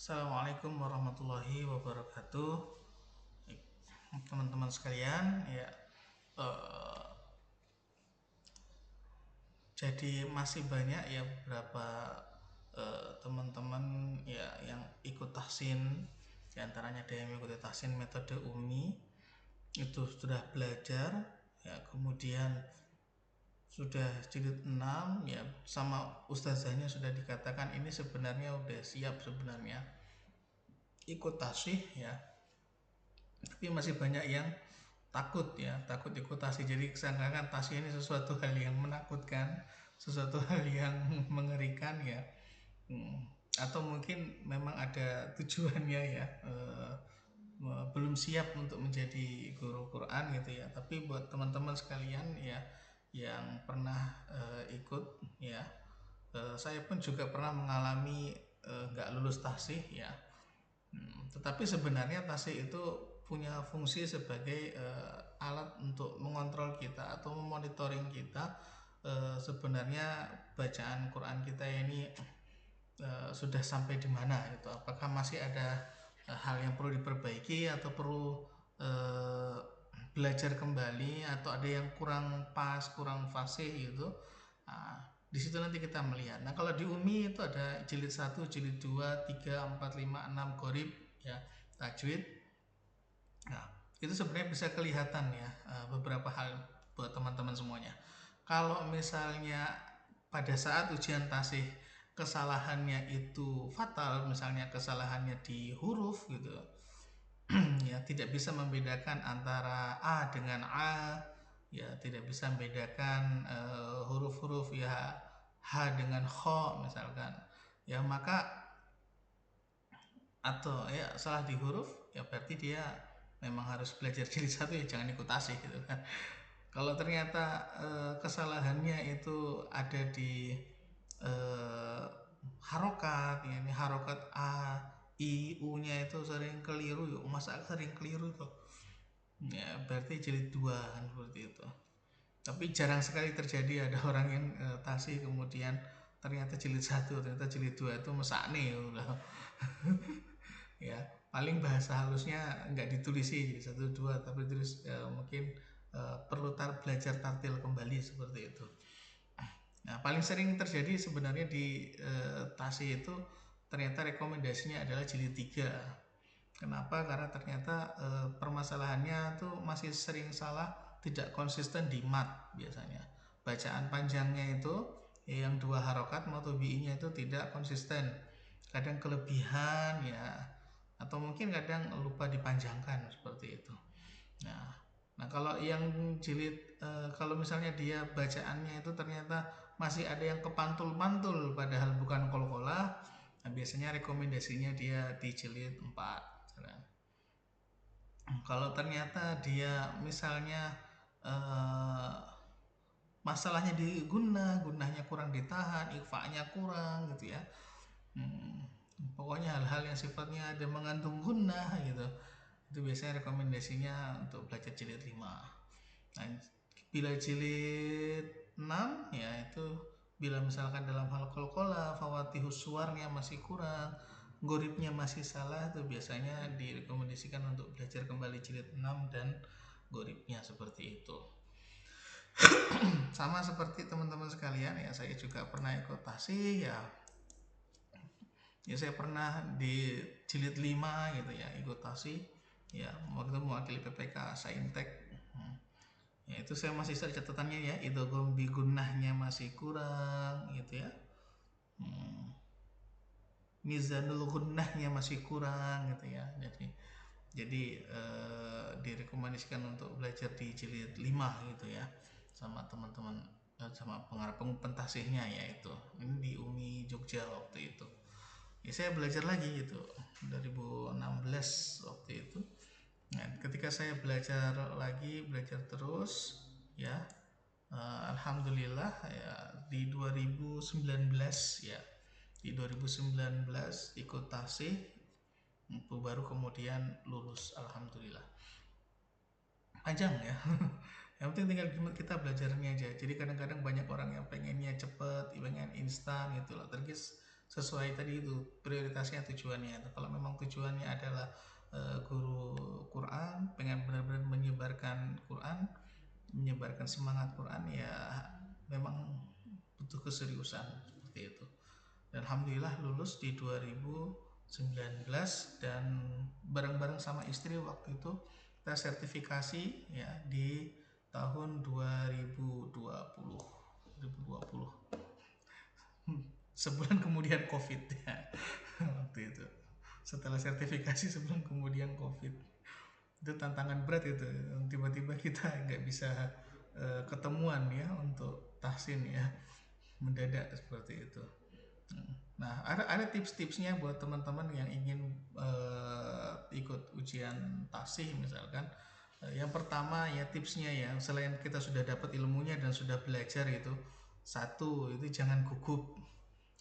Assalamualaikum warahmatullahi wabarakatuh, teman-teman sekalian. Ya, eh, jadi masih banyak ya beberapa teman-teman ya yang ikut tahsin. Di antaranya ada yang mengikuti tahsin metode UMI, itu sudah belajar. Ya, kemudian sudah jilid 6 ya, sama ustazahnya sudah dikatakan ini sebenarnya udah siap sebenarnya ikut tasih ya, tapi masih banyak yang takut ya, takut ikut tasih. Jadi seakan-akan tasih ini sesuatu hal yang menakutkan, sesuatu hal yang mengerikan ya. Atau mungkin memang ada tujuannya ya, belum siap untuk menjadi guru Quran gitu ya. Tapi buat teman-teman sekalian ya yang pernah ikut ya, saya pun juga pernah mengalami nggak lulus tasih ya. Tetapi sebenarnya tasih itu punya fungsi sebagai alat untuk mengontrol kita atau memonitoring kita, sebenarnya bacaan Quran kita ini sudah sampai di mana gitu. Apakah masih ada hal yang perlu diperbaiki atau perlu uh, belajar kembali, atau ada yang kurang pas, kurang fasih gitu. Nah, di situ nanti kita melihat. Nah, kalau di UMI itu ada jilid 1, jilid 2, 3, 4, 5, 6 Qorib ya, tajwid. Nah, itu sebenarnya bisa kelihatan ya beberapa hal buat teman-teman semuanya. Kalau misalnya pada saat ujian tasih kesalahannya itu fatal, misalnya kesalahannya di huruf gitu, ya tidak bisa membedakan antara A dengan A, ya tidak bisa membedakan huruf-huruf ya, H dengan Kho misalkan, ya maka, atau ya salah di huruf ya berarti dia memang harus belajar jilid 1 ya, jangan ikut tasih gitu kan. Kalau ternyata kesalahannya itu ada di eh, harokat, ya ini harokat A, I, U nya itu sering keliru yuk, masa sering keliru tuh ya, berarti jilid 2 kan, seperti itu. Tapi jarang sekali terjadi ada orang yang tasih kemudian ternyata jilid 1, ternyata jilid 2 itu mesakne gitu. Ya paling bahasa halusnya nggak ditulisi jadi 1, 2, tapi terus mungkin perlu belajar tartil kembali seperti itu. Nah, paling sering terjadi sebenarnya di tasi itu ternyata rekomendasinya adalah jilid 3. Kenapa? Karena ternyata permasalahannya tuh masih sering salah, tidak konsisten di mat biasanya. Bacaan panjangnya itu yang 2 harokat motobi'inya itu tidak konsisten. Kadang kelebihan ya, atau mungkin kadang lupa dipanjangkan seperti itu. Nah, nah kalau yang jilid kalau misalnya dia bacaannya itu ternyata masih ada yang kepantul-pantul padahal bukan kol-kolah, nah biasanya rekomendasinya dia di jilid 4. Nah, kalau ternyata dia misalnya eh, masalahnya di gunahnya kurang ditahan, ikhfa-nya kurang gitu ya. Hmm, pokoknya hal-hal yang sifatnya ada mengandung gunnah gitu, itu biasanya rekomendasinya untuk belajar jilid 5. Nah, bila jilid 6 ya itu bila misalkan dalam hal kolkola, fawatihus suarnya masih kurang, goribnya masih salah, itu biasanya direkomendasikan untuk belajar kembali jilid 6 dan goribnya seperti itu. Sama seperti teman-teman sekalian ya, saya juga pernah ikut tasih ya. Ya saya pernah di jilid 5 gitu ya, ikut tasih ya, waktu itu mewakili PPK Saintek. Ya itu saya masih ada catatannya ya, itu gombi gunahnya masih kurang gitu ya. Mizanul gunnahnya masih kurang gitu ya. Jadi direkomendasikan untuk belajar di jilid 5 gitu ya, sama teman-teman sama pengarang pentasihnya ya itu. Ini di UMI Jogja waktu itu. Ya saya belajar lagi gitu 2016 waktu itu. Nah, ketika saya belajar lagi, belajar terus ya, alhamdulillah ya di 2019 ya, di 2019 ikut tasih, baru kemudian lulus alhamdulillah. Panjang ya. Yang penting tinggal kita belajarnya aja. Jadi kadang-kadang banyak orang yang pengennya cepet, pengen instan gitu loh. Terus sesuai tadi itu prioritasnya, tujuannya itu. Kalau memang tujuannya adalah guru Quran, pengen benar-benar menyebarkan Quran, menyebarkan semangat Quran, ya memang butuh keseriusan seperti itu. Dan alhamdulillah lulus di 2019, dan bareng-bareng sama istri waktu itu kita sertifikasi ya di tahun 2020. Sebulan kemudian COVID ya. Waktu itu setelah sertifikasi sebulan kemudian COVID. Itu tantangan berat itu, tiba-tiba kita nggak bisa ketemuan ya untuk tahsin ya, mendadak seperti itu. Nah, ada tips-tipsnya buat teman-teman yang ingin ikut ujian tahsin misalkan. Yang pertama ya, tipsnya ya, selain kita sudah dapat ilmunya dan sudah belajar itu, satu itu jangan gugup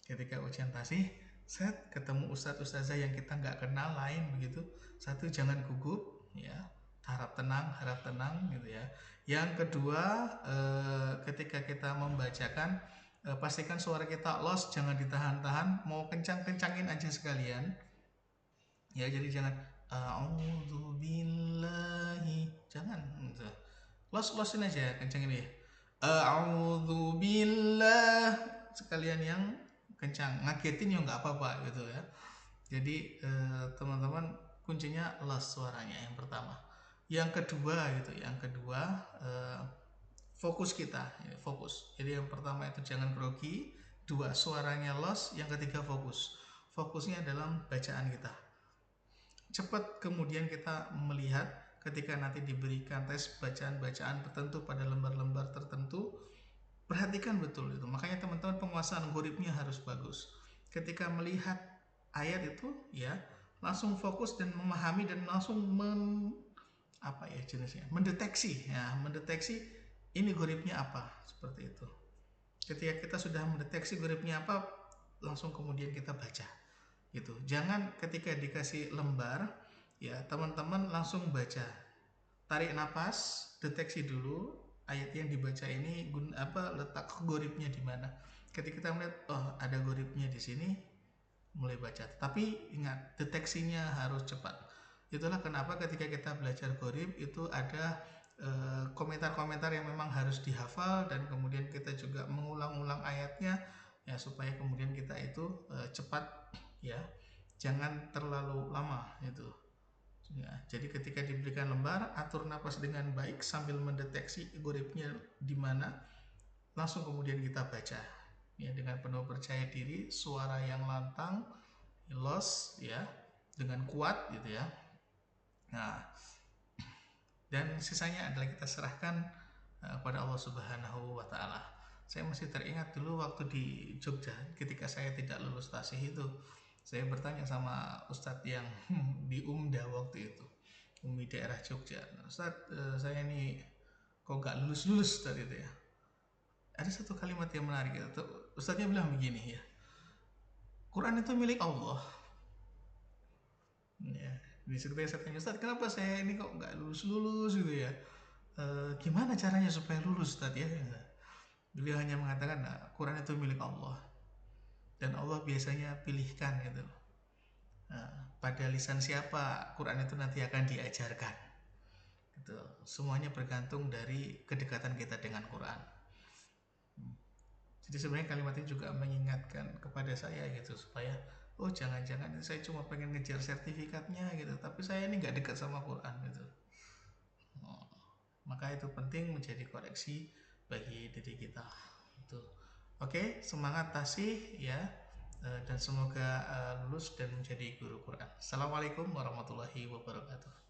ketika ujian tahsin. Set ketemu ustadz ustazah yang kita nggak kenal lain begitu, satu jangan gugup ya, harap tenang gitu ya. Yang kedua, ketika kita membacakan, pastikan suara kita los, jangan ditahan-tahan, mau kencangin aja sekalian ya. Jadi jangan a'udzubillahi, jangan gitu. Losin aja, kencangin ya, a'udzubillah, sekalian yang kencang, ngagetin ya nggak apa-apa gitu ya. Jadi teman-teman, kuncinya los suaranya yang pertama. Yang kedua gitu, fokus kita ya, fokus. Jadi yang pertama itu jangan grogi, dua suaranya los, yang ketiga fokusnya dalam bacaan kita. Cepat kemudian kita melihat ketika nanti diberikan tes bacaan-bacaan tertentu pada lembar-lembar tertentu, perhatikan betul itu. Makanya teman-teman, penguasaan ghoribnya harus bagus. Ketika melihat ayat itu ya, langsung fokus dan memahami dan langsung mendeteksi ini ghoribnya apa, seperti itu. Ketika kita sudah mendeteksi ghoribnya apa, langsung kemudian kita baca gitu. Jangan ketika dikasih lembar ya, teman-teman langsung baca, tarik nafas, deteksi dulu ayat yang dibaca ini letak ghoribnya di mana. Ketika kita melihat oh ada ghoribnya di sini, mulai baca. Tapi ingat, deteksinya harus cepat. Itulah kenapa ketika kita belajar ghorib itu ada komentar-komentar yang memang harus dihafal, dan kemudian kita juga mengulang-ulang ayatnya ya, supaya kemudian kita itu cepat ya, jangan terlalu lama itu ya. Jadi ketika diberikan lembar, atur napas dengan baik sambil mendeteksi ghoribnya di mana, langsung kemudian kita baca ya, dengan penuh percaya diri, suara yang lantang, los ya, dengan kuat gitu ya. Nah, dan sisanya adalah kita serahkan kepada Allah Subhanahu wa Ta'ala. Saya masih teringat dulu waktu di Jogja, ketika saya tidak lulus tahsin itu, saya bertanya sama Ustadz yang di UMDA waktu itu, UMI daerah Jogja, Ustadz, saya ini kok gak lulus tadi itu ya. Ada satu kalimat yang menarik itu, Ustadznya bilang begini ya, Quran itu milik Allah ya. Di situ saya tanya, Ustadz, kenapa saya ini kok nggak lulus gitu ya, gimana caranya supaya lulus Ustadz ya. Beliau hanya mengatakan, nah, Quran itu milik Allah, dan Allah biasanya pilihkan gitu, pada lisan siapa Quran itu nanti akan diajarkan gitu. Semuanya bergantung dari kedekatan kita dengan Quran. Jadi sebenarnya kalimat ini juga mengingatkan kepada saya gitu, supaya oh jangan-jangan saya cuma pengen ngejar sertifikatnya gitu, tapi saya ini nggak dekat sama Quran gitu. Maka itu penting menjadi koreksi bagi diri kita gitu. Oke, semangat tahsin ya, dan semoga lulus dan menjadi guru Quran. Assalamualaikum warahmatullahi wabarakatuh.